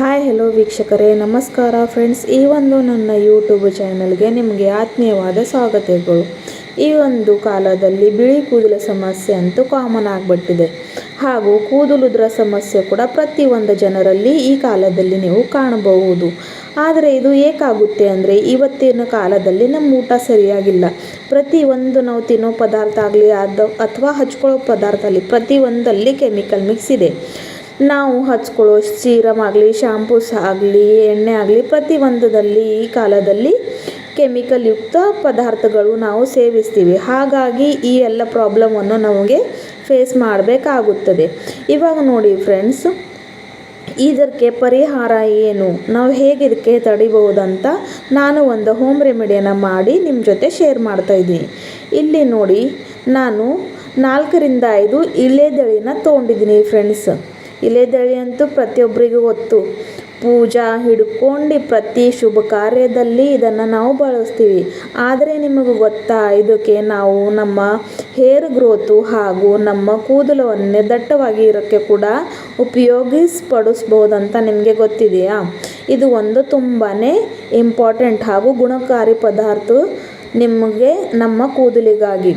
Hi hello ವೀಕ್ಷಕರೇ, ನಮಸ್ಕಾರ friends. ಈ ಒಂದು ನನ್ನ ಯೂಟ್ಯೂಬ್ ಚಾನಲ್ಗೆ ನಿಮಗೆ ಆತ್ಮೀಯವಾದ ಸ್ವಾಗತಗಳು. ಈ ಒಂದು ಕಾಲದಲ್ಲಿ ಬಿಳಿ ಕೂದಲ ಸಮಸ್ಯೆ ಅಂತೂ ಕಾಮನ್ ಆಗಿಬಿಟ್ಟಿದೆ. ಹಾಗೂ ಕೂದಲುದ್ರ ಸಮಸ್ಯೆ ಕೂಡ ಪ್ರತಿಯೊಂದು ಜನರಲ್ಲಿ ಈ ಕಾಲದಲ್ಲಿ ನೀವು ಕಾಣಬಹುದು. ಆದರೆ ಇದು ಏಕಾಗುತ್ತೆ ಅಂದರೆ ಇವತ್ತಿನ ಕಾಲದಲ್ಲಿ ನಮ್ಮ ಊಟ ಸರಿಯಾಗಿಲ್ಲ. ಪ್ರತಿಯೊಂದು ನಾವು ತಿನ್ನೋ ಪದಾರ್ಥ ಆಗಲಿ ಅಥವಾ ಹಚ್ಕೊಳ್ಳೋ ಪದಾರ್ಥ ಆಗಲಿ ಪ್ರತಿಯೊಂದಲ್ಲಿ ಕೆಮಿಕಲ್ ಮಿಕ್ಸ್ ಇದೆ. ನಾವು ಹಚ್ಕೊಳ್ಳೋ ಸೀರಮ್ ಆಗಲಿ, ಶಾಂಪೂಸ್ ಆಗಲಿ, ಎಣ್ಣೆ ಆಗಲಿ ಪ್ರತಿಯೊಂದರಲ್ಲಿ ಈ ಕಾಲದಲ್ಲಿ ಕೆಮಿಕಲ್ ಯುಕ್ತ ಪದಾರ್ಥಗಳು ನಾವು ಸೇವಿಸ್ತೀವಿ. ಹಾಗಾಗಿ ಈ ಎಲ್ಲ ಪ್ರಾಬ್ಲಮನ್ನು ನಮಗೆ ಫೇಸ್ ಮಾಡಬೇಕಾಗುತ್ತದೆ. ಇವಾಗ ನೋಡಿ ಫ್ರೆಂಡ್ಸ್, ಇದಕ್ಕೆ ಪರಿಹಾರ ಏನು, ನಾವು ಹೇಗೆ ಇದಕ್ಕೆ ತಡಿಬಹುದಂತ ನಾನು ಒಂದು ಹೋಮ್ ರೆಮಿಡಿಯನ್ನು ಮಾಡಿ ನಿಮ್ಮ ಜೊತೆ ಶೇರ್ ಮಾಡ್ತಾಯಿದ್ದೀನಿ. ಇಲ್ಲಿ ನೋಡಿ, ನಾನು 4 ರಿಂದ 5 ಇಲೆದೆಳೆನ ತೊಗೊಂಡಿದ್ದೀನಿ ಫ್ರೆಂಡ್ಸ್. ಇಲೆದೆಳೆ ಅಂತೂ ಪ್ರತಿಯೊಬ್ಬರಿಗೂ ಗೊತ್ತು. ಪೂಜಾ ಹಿಡ್ಕೊಂಡು ಪ್ರತಿ ಶುಭ ಕಾರ್ಯದಲ್ಲಿ ಇದನ್ನು ನಾವು ಬಳಸ್ತೀವಿ. ಆದರೆ ನಿಮಗೆ ಗೊತ್ತಾ, ಇದಕ್ಕೆ ನಾವು ನಮ್ಮ ಹೇರ್ ಗ್ರೋತು ಹಾಗೂ ನಮ್ಮ ಕೂದಲನ್ನೇ ದಟ್ಟವಾಗಿ ಇರೋಕ್ಕೆ ಕೂಡ ಉಪಯೋಗಿಸ್ಪಡಿಸ್ಬೋದಂತ ನಿಮಗೆ ಗೊತ್ತಿದೆಯಾ? ಇದು ಒಂದು ತುಂಬಾ ಇಂಪಾರ್ಟೆಂಟ್ ಹಾಗೂ ಗುಣಕಾರಿ ಪದಾರ್ಥ ನಿಮಗೆ ನಮ್ಮ ಕೂದಲಿಗಾಗಿ.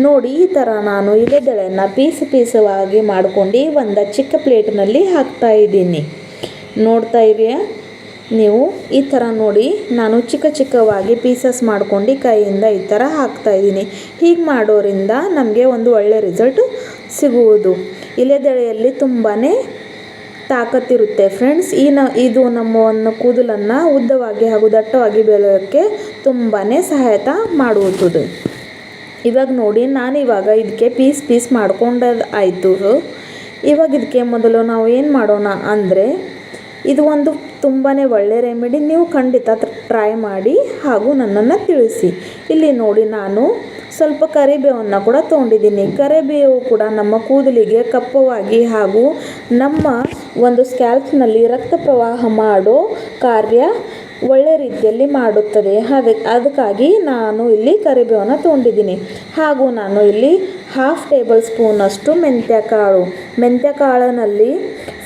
ನೋಡಿ, ಈ ಥರ ನಾನು ಇಲೆದೆಳೆಯನ್ನು ಪೀಸವಾಗಿ ಮಾಡ್ಕೊಂಡು ಒಂದು ಚಿಕ್ಕ ಪ್ಲೇಟ್ನಲ್ಲಿ ಹಾಕ್ತಾಯಿದ್ದೀನಿ. ನೋಡ್ತಾ ಇದೆಯಾ ನೀವು? ಈ ಥರ ನೋಡಿ, ನಾನು ಚಿಕ್ಕವಾಗಿ ಪೀಸಸ್ ಮಾಡ್ಕೊಂಡು ಕೈಯಿಂದ ಈ ಥರ ಹಾಕ್ತಾಯಿದ್ದೀನಿ. ಹೀಗೆ ಮಾಡೋರಿಂದ ನಮಗೆ ಒಂದು ಒಳ್ಳೆಯ ರಿಸಲ್ಟ್ ಸಿಗುವುದು. ಇಲೆದೆಳೆಯಲ್ಲಿ ತುಂಬಾ ತಾಕತ್ತಿರುತ್ತೆ ಫ್ರೆಂಡ್ಸ್. ಇದು ನಮ್ಮ ಒಂದು ಕೂದಲನ್ನು ಉದ್ದವಾಗಿ ಹಾಗೂ ದಟ್ಟವಾಗಿ ಬೆಳೆಯೋಕ್ಕೆ ತುಂಬಾ ಸಹಾಯತ ಮಾಡುವುದು. ಇವಾಗ ನೋಡಿ, ನಾನಿವಾಗ ಇದಕ್ಕೆ ಪೀಸ್ ಮಾಡ್ಕೊಂಡಾಯಿತು. ಇವಾಗ ಇದಕ್ಕೆ ಮೊದಲು ನಾವು ಏನು ಮಾಡೋಣ ಅಂದರೆ, ಇದು ಒಂದು ತುಂಬಾ ಒಳ್ಳೆಯ ರೆಮಿಡಿ. ನೀವು ಖಂಡಿತ ಟ್ರೈ ಮಾಡಿ ಹಾಗೂ ನನ್ನನ್ನು ತಿಳಿಸಿ. ಇಲ್ಲಿ ನೋಡಿ, ನಾನು ಸ್ವಲ್ಪ ಕರಿಬೇವನ್ನು ಕೂಡ ತೊಗೊಂಡಿದ್ದೀನಿ. ಕರಿಬೇವು ಕೂಡ ನಮ್ಮ ಕೂದಲಿಗೆ ಕಪ್ಪವಾಗಿ ಹಾಗೂ ನಮ್ಮ ಒಂದು ಸ್ಕ್ಯಾಲ್ಪ್ನಲ್ಲಿ ರಕ್ತ ಪ್ರವಾಹ ಮಾಡೋ ಕಾರ್ಯ ಒಳ್ಳೆ ರೀತಿಯಲ್ಲಿ ಮಾಡುತ್ತದೆ. ಅದಕ್ಕಾಗಿ ನಾನು ಇಲ್ಲಿ ಕರಿಬೇವನ್ನು ತೊಗೊಂಡಿದ್ದೀನಿ. ಹಾಗೂ ನಾನು ಇಲ್ಲಿ 1/2 ಟೇಬಲ್ ಸ್ಪೂನಷ್ಟು ಮೆಂತ್ಯ ಕಾಳಿನಲ್ಲಿ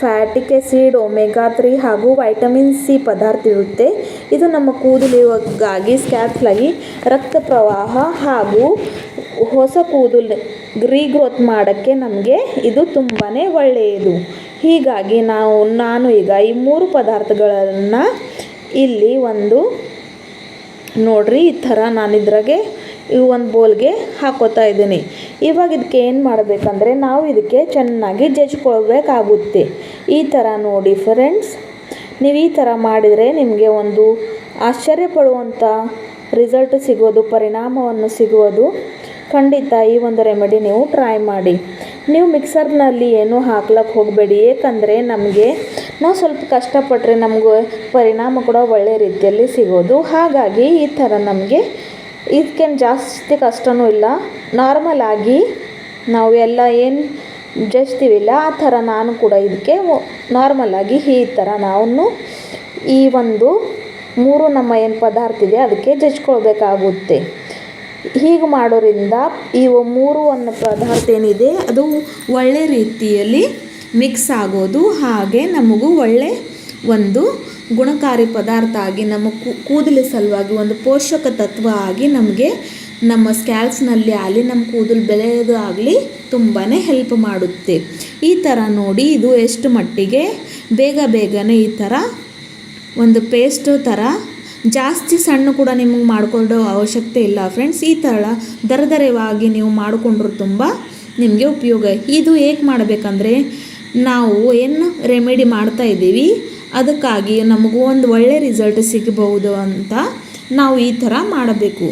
ಫ್ಯಾಟಿಕ್ ಆ್ಯಸಿಡ್, ಒಮೆಗಾ 3 ಹಾಗೂ ವೈಟಮಿನ್ ಸಿ ಪದಾರ್ಥ ಇರುತ್ತೆ. ಇದು ನಮ್ಮ ಕೂದಲಿಗಾಗಿ ಸ್ಕ್ಯಾಲ್ಪ್ಲಾಗಿ ರಕ್ತ ಪ್ರವಾಹ ಹಾಗೂ ಹೊಸ ಕೂದಲು ರೀಗ್ರೋತ್ ಮಾಡೋಕ್ಕೆ ನಮಗೆ ಇದು ತುಂಬಾ ಒಳ್ಳೆಯದು. ಹೀಗಾಗಿ ನಾನು ಈಗ ಈ 3 ಪದಾರ್ಥಗಳನ್ನು ಇಲ್ಲಿ ನೋಡ್ರಿ, ಈ ಥರ ನಾನು ಇದ್ರಾಗೆ ಒಂದು ಬೌಲ್ಗೆ ಹಾಕೋತಾ ಇದ್ದೀನಿ. ಇವಾಗ ಇದಕ್ಕೆ ಏನು ಮಾಡಬೇಕಂದ್ರೆ, ನಾವು ಇದಕ್ಕೆ ಚೆನ್ನಾಗಿ ಜಜ್ಕೊಳ್ಬೇಕಾಗುತ್ತೆ. ಈ ಥರ ನೋಡಿ ಫ್ರೆಂಡ್ಸ್, ನೀವು ಈ ಥರ ಮಾಡಿದರೆ ನಿಮಗೆ ಒಂದು ಆಶ್ಚರ್ಯಪಡುವಂಥ ರಿಸಲ್ಟ್ ಸಿಗೋದು, ಪರಿಣಾಮವನ್ನು ಸಿಗೋದು. ಖಂಡಿತ ಈ ಒಂದು ರೆಮಿಡಿ ನೀವು ಟ್ರೈ ಮಾಡಿ. ನೀವು ಮಿಕ್ಸರ್ನಲ್ಲಿ ಏನೂ ಹಾಕ್ಲಕ್ಕೆ ಹೋಗಬೇಡಿ. ಏಕೆಂದರೆ ನಾವು ಸ್ವಲ್ಪ ಕಷ್ಟಪಟ್ಟರೆ ನಮಗೆ ಪರಿಣಾಮ ಕೂಡ ಒಳ್ಳೆಯ ರೀತಿಯಲ್ಲಿ ಸಿಗೋದು. ಹಾಗಾಗಿ ಈ ಥರ ನಮಗೆ ಇದಕ್ಕೇನು ಜಾಸ್ತಿ ಕಷ್ಟವೂ ಇಲ್ಲ. ನಾರ್ಮಲ್ ಆಗಿ ನಾವು ಎಲ್ಲ ಏನು ಜಜ್ತೀವಿಲ್ಲ ಆ ಥರ ನಾನು ಕೂಡ ಇದಕ್ಕೆ ನಾರ್ಮಲಾಗಿ ಈ ಥರ ನಾವು ಈ ಒಂದು 3 ನಮ್ಮ ಏನು ಪದಾರ್ಥ ಇದೆ ಅದಕ್ಕೆ ಜಜ್ಕೊಳ್ಬೇಕಾಗುತ್ತೆ. ಹೀಗೆ ಮಾಡೋದ್ರಿಂದ ಈ 3 ಪದಾರ್ಥ ಏನಿದೆ ಅದು ಒಳ್ಳೆ ರೀತಿಯಲ್ಲಿ ಮಿಕ್ಸ್ ಆಗೋದು. ಹಾಗೆ ನಮಗೂ ಒಳ್ಳೆ ಒಂದು ಗುಣಕಾರಿ ಪದಾರ್ಥ ಆಗಿ ನಮ್ಮ ಕೂದಲ ಸಲುವಾಗಿ ಒಂದು ಪೋಷಕ ತತ್ವ ಆಗಿ ನಮಗೆ ನಮ್ಮ ಸ್ಕ್ಯಾಲ್ಪ್ಸ್ನಲ್ಲಿ ಆಗಲಿ ನಮ್ಮ ಕೂದಲು ಬೆಳೆಯೋದು ಆಗಲಿ ತುಂಬಾ ಹೆಲ್ಪ್ ಮಾಡುತ್ತೆ. ಈ ಥರ ನೋಡಿ, ಇದು ಎಷ್ಟು ಮಟ್ಟಿಗೆ ಬೇಗನೆ ಈ ಥರ ಒಂದು ಪೇಸ್ಟ್ ಥರ, ಜಾಸ್ತಿ ಸಣ್ಣ ಕೂಡ ನಿಮಗೆ ಮಾಡಿಕೊಳ್ಳೋ ಅವಶ್ಯಕತೆ ಇಲ್ಲ ಫ್ರೆಂಡ್ಸ್. ಈ ಥರ ದರವಾಗಿ ನೀವು ಮಾಡಿಕೊಂಡ್ರು ತುಂಬ ನಿಮಗೆ ಉಪಯೋಗ. ಇದು ಹೇಗೆ ಮಾಡಬೇಕಂದ್ರೆ, ನಾವು ಏನು ರೆಮಿಡಿ ಮಾಡ್ತಾಯಿದ್ದೀವಿ ಅದಕ್ಕಾಗಿ ನಮಗೂ ಒಂದು ಒಳ್ಳೆ ರಿಸಲ್ಟ್ ಸಿಗಬಹುದು ಅಂತ ನಾವು ಈ ಥರ ಮಾಡಬೇಕು.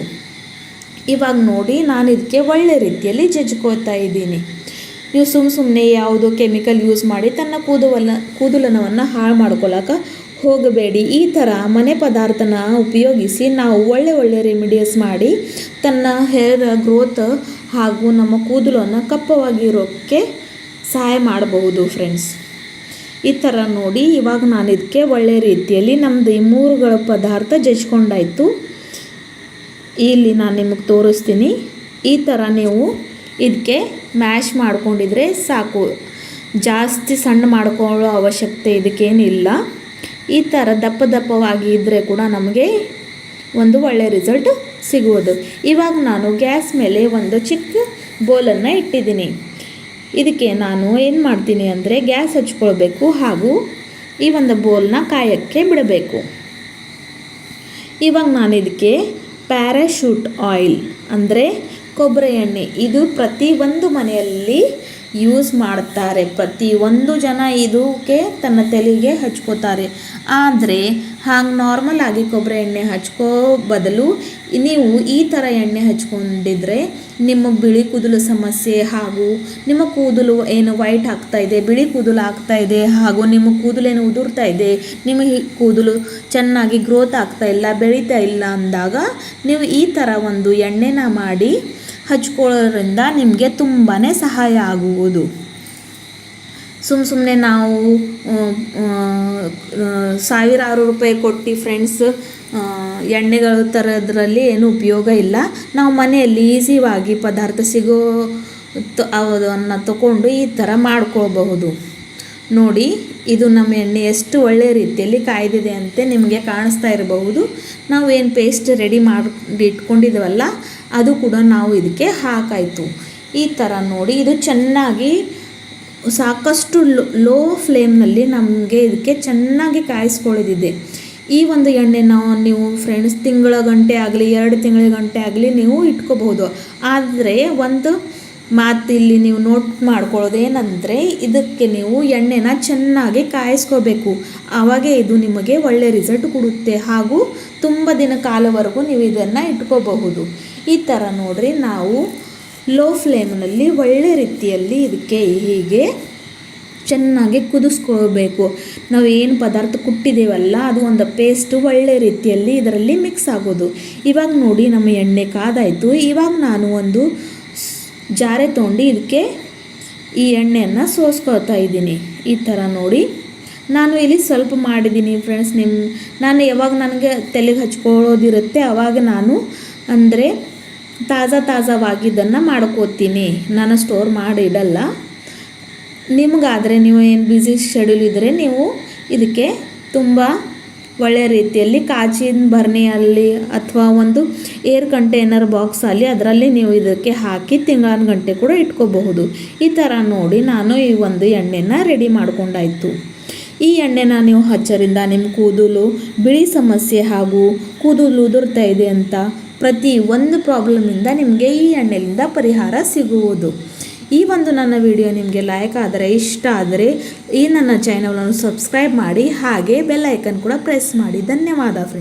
ಇವಾಗ ನೋಡಿ, ನಾನು ಇದಕ್ಕೆ ಒಳ್ಳೆ ರೀತಿಯಲ್ಲಿ ಜಜ್ಕೋತಾ ಇದ್ದೀನಿ. ನೀವು ಸುಮ್ಮನೆ ಯಾವುದೋ ಕೆಮಿಕಲ್ ಯೂಸ್ ಮಾಡಿ ತನ್ನ ಕೂದಲನವನ್ನು ಹಾಳು ಮಾಡ್ಕೊಳ್ಳೋಕೆ ಹೋಗಬೇಡಿ. ಈ ಥರ ಮನೆ ಪದಾರ್ಥನ ಉಪಯೋಗಿಸಿ ನಾವು ಒಳ್ಳೆ ರೆಮಿಡೀಸ್ ಮಾಡಿ ತನ್ನ ಹೇರ್ ಗ್ರೋತ್ ಹಾಗೂ ನಮ್ಮ ಕೂದಲನ್ನು ಕಪ್ಪವಾಗಿರೋಕ್ಕೆ ಸಹಾಯ ಮಾಡಬಹುದು ಫ್ರೆಂಡ್ಸ್. ಈ ಥರ ನೋಡಿ, ಇವಾಗ ನಾನು ಇದಕ್ಕೆ ಒಳ್ಳೆ ರೀತಿಯಲ್ಲಿ ನಮ್ಮದು ಈ 3 ಪದಾರ್ಥ ಜಜ್ಕೊಂಡಾಯಿತು. ಇಲ್ಲಿ ನಾನು ನಿಮಗೆ ತೋರಿಸ್ತೀನಿ. ಈ ಥರ ನೀವು ಇದಕ್ಕೆ ಮ್ಯಾಶ್ ಮಾಡ್ಕೊಂಡಿದ್ರೆ ಸಾಕು. ಜಾಸ್ತಿ ಸಣ್ಣ ಮಾಡ್ಕೊಳ್ಳೋ ಅವಶ್ಯಕತೆ ಇದಕ್ಕೇನಿಲ್ಲ. ಈ ಥರ ದಪ್ಪ ದಪ್ಪವಾಗಿ ಇದ್ದರೆ ಕೂಡ ನಮಗೆ ಒಂದು ಒಳ್ಳೆಯ ರಿಸಲ್ಟ್ ಸಿಗುವುದು. ಇವಾಗ ನಾನು ಗ್ಯಾಸ್ ಮೇಲೆ ಒಂದು ಚಿಕ್ಕ ಬೋಲನ್ನು ಇಟ್ಟಿದ್ದೀನಿ. ಇದಕ್ಕೆ ನಾನು ಏನು ಮಾಡ್ತೀನಿ ಅಂದರೆ ಗ್ಯಾಸ್ ಹಚ್ಕೊಳ್ಬೇಕು ಹಾಗೂ ಈ ಒಂದು ಬೋಲ್ನ ಕಾಯೋಕ್ಕೆ ಬಿಡಬೇಕು. ಇವಾಗ ನಾನು ಇದಕ್ಕೆ ಪ್ಯಾರಾಶೂಟ್ ಆಯಿಲ್ ಅಂದರೆ ಕೊಬ್ಬರಿ ಎಣ್ಣೆ, ಇದು ಪ್ರತಿಯೊಂದು ಮನೆಯಲ್ಲಿ ಯೂಸ್ ಮಾಡ್ತಾರೆ. ಪ್ರತಿಯೊಂದು ಜನ ಇದಕ್ಕೆ ತನ್ನ ತಲೆಗೆ ಹಚ್ಕೋತಾರೆ. ಆದರೆ ಹಾಗೆ ನಾರ್ಮಲ್ ಆಗಿ ಕೊಬ್ಬರಿ ಎಣ್ಣೆ ಹಚ್ಕೋ ಬದಲು ನೀವು ಈ ಥರ ಎಣ್ಣೆ ಹಚ್ಕೊಂಡಿದ್ರೆ ನಿಮ್ಮ ಬಿಳಿ ಕೂದಲು ಸಮಸ್ಯೆ ಹಾಗೂ ನಿಮ್ಮ ಕೂದಲು ಏನು ವೈಟ್ ಆಗ್ತಾ ಇದೆ, ಬಿಳಿ ಕೂದಲು ಆಗ್ತಾ ಇದೆ ಹಾಗೂ ನಿಮ್ಮ ಕೂದಲೇನು ಉದುರ್ತಾ ಇದೆ, ನಿಮ್ಮ ಕೂದಲು ಚೆನ್ನಾಗಿ ಗ್ರೋತ್ ಆಗ್ತಾ ಇಲ್ಲ, ಬೆಳೀತಾ ಇಲ್ಲ ಅಂದಾಗ ನೀವು ಈ ಥರ ಒಂದು ಎಣ್ಣೆನ ಮಾಡಿ ಹಚ್ಕೊಳ್ಳೋದ್ರಿಂದ ನಿಮಗೆ ತುಂಬಾ ಸಹಾಯ ಆಗುವುದು. ಸುಮ್ಮನೆ ನಾವು ಸಾವಿರಾರು ರೂಪಾಯಿ ಕೊಟ್ಟು ಫ್ರೆಂಡ್ಸ್ ಎಣ್ಣೆಗಳು ತರೋದ್ರಲ್ಲಿ ಏನು ಉಪಯೋಗ ಇಲ್ಲ. ನಾವು ಮನೆಯಲ್ಲಿ ಈಸಿಯಾಗಿ ಪದಾರ್ಥ ಸಿಗೋ ಅದನ್ನು ತಗೊಂಡು ಈ ಥರ ಮಾಡ್ಕೊಳ್ಬಹುದು. ನೋಡಿ, ಇದು ನಮ್ಮ ಎಣ್ಣೆ ಎಷ್ಟು ಒಳ್ಳೆಯ ರೀತಿಯಲ್ಲಿ ಕಾಯ್ದಿದೆ ಅಂತ ನಿಮಗೆ ಕಾಣಿಸ್ತಾ ಇರಬಹುದು. ನಾವು ಏನು ಪೇಸ್ಟ್ ರೆಡಿ ಮಾಡಿ ಇಟ್ಕೊಂಡಿದ್ದೀವಲ್ಲ ಅದು ಕೂಡ ನಾವು ಇದಕ್ಕೆ ಹಾಕಾಯಿತು. ಈ ಥರ ನೋಡಿ, ಇದು ಚೆನ್ನಾಗಿ ಸಾಕಷ್ಟು ಲೋ ಫ್ಲೇಮ್ನಲ್ಲಿ ನಮಗೆ ಇದಕ್ಕೆ ಚೆನ್ನಾಗಿ ಕಾಯಿಸ್ಕೊಳ್ಳೋದಿದೆ. ಈ ಒಂದು ಎಣ್ಣೆನ ನೀವು ಫ್ರೆಂಡ್ಸ್ ತಿಂಗಳ ಗಂಟೆ ಆಗಲಿ 2 ತಿಂಗಳ ಗಂಟೆ ಆಗಲಿ ನೀವು ಇಟ್ಕೋಬಹುದು. ಆದರೆ ಒಂದು ಮಾತು ಇಲ್ಲಿ ನೀವು ನೋಟ್ ಮಾಡ್ಕೊಳ್ಳೋದು ಏನಂದರೆ ಇದಕ್ಕೆ ನೀವು ಎಣ್ಣೆನ ಚೆನ್ನಾಗಿ ಕಾಯಿಸ್ಕೋಬೇಕು. ಆವಾಗೇ ಇದು ನಿಮಗೆ ಒಳ್ಳೆಯ ರಿಸಲ್ಟ್ ಕೊಡುತ್ತೆ ಹಾಗೂ ತುಂಬ ದಿನ ಕಾಲವರೆಗೂ ನೀವು ಇದನ್ನು ಇಟ್ಕೋಬಹುದು. ಈ ಥರ ನೋಡ್ರಿ, ನಾವು ಲೋ ಫ್ಲೇಮ್ನಲ್ಲಿ ಒಳ್ಳೆ ರೀತಿಯಲ್ಲಿ ಇದಕ್ಕೆ ಹೀಗೆ ಚೆನ್ನಾಗಿ ಕುದಿಸ್ಕೊಳ್ಬೇಕು. ನಾವು ಏನು ಪದಾರ್ಥ ಕುಟ್ಟಿದ್ದೇವಲ್ಲ ಅದು ಒಂದು ಪೇಸ್ಟ್ ಒಳ್ಳೆ ರೀತಿಯಲ್ಲಿ ಇದರಲ್ಲಿ ಮಿಕ್ಸ್ ಆಗೋದು. ಇವಾಗ ನೋಡಿ ನಮ್ಮ ಎಣ್ಣೆ ಕಾದಾಯಿತು. ಇವಾಗ ನಾನು ಒಂದು ಜಾರೆ ತೊಗೊಂಡು ಇದಕ್ಕೆ ಈ ಎಣ್ಣೆಯನ್ನು ಸೋಸ್ಕೊಳ್ತಾ ಇದ್ದೀನಿ. ಈ ಥರ ನೋಡಿ, ನಾನು ಇಲ್ಲಿ ಸ್ವಲ್ಪ ಮಾಡಿದ್ದೀನಿ ಫ್ರೆಂಡ್ಸ್. ನಾನು ಯಾವಾಗ ನನಗೆ ತಲೆಗೆ ಹಚ್ಕೊಳ್ಳೋದಿರುತ್ತೆ ಆವಾಗ ನಾನು ಅಂದರೆ ತಾಜಾವಾಗಿದ್ದನ್ನು ಮಾಡ್ಕೋತೀನಿ, ನಾನು ಸ್ಟೋರ್ ಮಾಡಿ ಇಡಲ್ಲ. ನಿಮಗಾದರೆ ನೀವು ಏನು ಬ್ಯುಸಿ ಶೆಡ್ಯೂಲ್ ಇದ್ದರೆ ನೀವು ಇದಕ್ಕೆ ತುಂಬ ಒಳ್ಳೆಯ ರೀತಿಯಲ್ಲಿ ಕಾಚಿನ ಭರಣಿಯಲ್ಲಿ ಅಥವಾ ಒಂದು ಏರ್ ಕಂಟೈನರ್ ಬಾಕ್ಸಲ್ಲಿ ಅದರಲ್ಲಿ ನೀವು ಇದಕ್ಕೆ ಹಾಕಿ ತಿಂಗಳ ಗಂಟೆ ಕೂಡ ಇಟ್ಕೋಬಹುದು. ಈ ಥರ ನೋಡಿ ನಾನು ಈ ಒಂದು ಎಣ್ಣೆನ ರೆಡಿ ಮಾಡ್ಕೊಂಡಾಯಿತು. ಈ ಎಣ್ಣೆನ ನೀವು ಹಚ್ಚೋದ್ರಿಂದ ನಿಮ್ಮ ಕೂದಲು ಬಿಳಿ ಸಮಸ್ಯೆ ಹಾಗೂ ಕೂದಲು ಉದುರ್ತಾ ಇದೆ ಅಂತ ಪ್ರತಿ ಒಂದು ಪ್ರಾಬ್ಲಮಿಂದ ನಿಮಗೆ ಈ ಎಣ್ಣೆಯಿಂದ ಪರಿಹಾರ ಸಿಗುವುದು. ಈ ಒಂದು ನನ್ನ ವಿಡಿಯೋ ನಿಮಗೆ ಲೈಕ್ ಆದರೆ, ಇಷ್ಟ ಆದರೆ ಈ ನನ್ನ ಚಾನಲನ್ನು ಸಬ್ಸ್ಕ್ರೈಬ್ ಮಾಡಿ ಹಾಗೆ ಬೆಲ್ ಐಕನ್ ಕೂಡ ಪ್ರೆಸ್ ಮಾಡಿ. ಧನ್ಯವಾದ ಫ್ರೆಂಡ್ಸ್.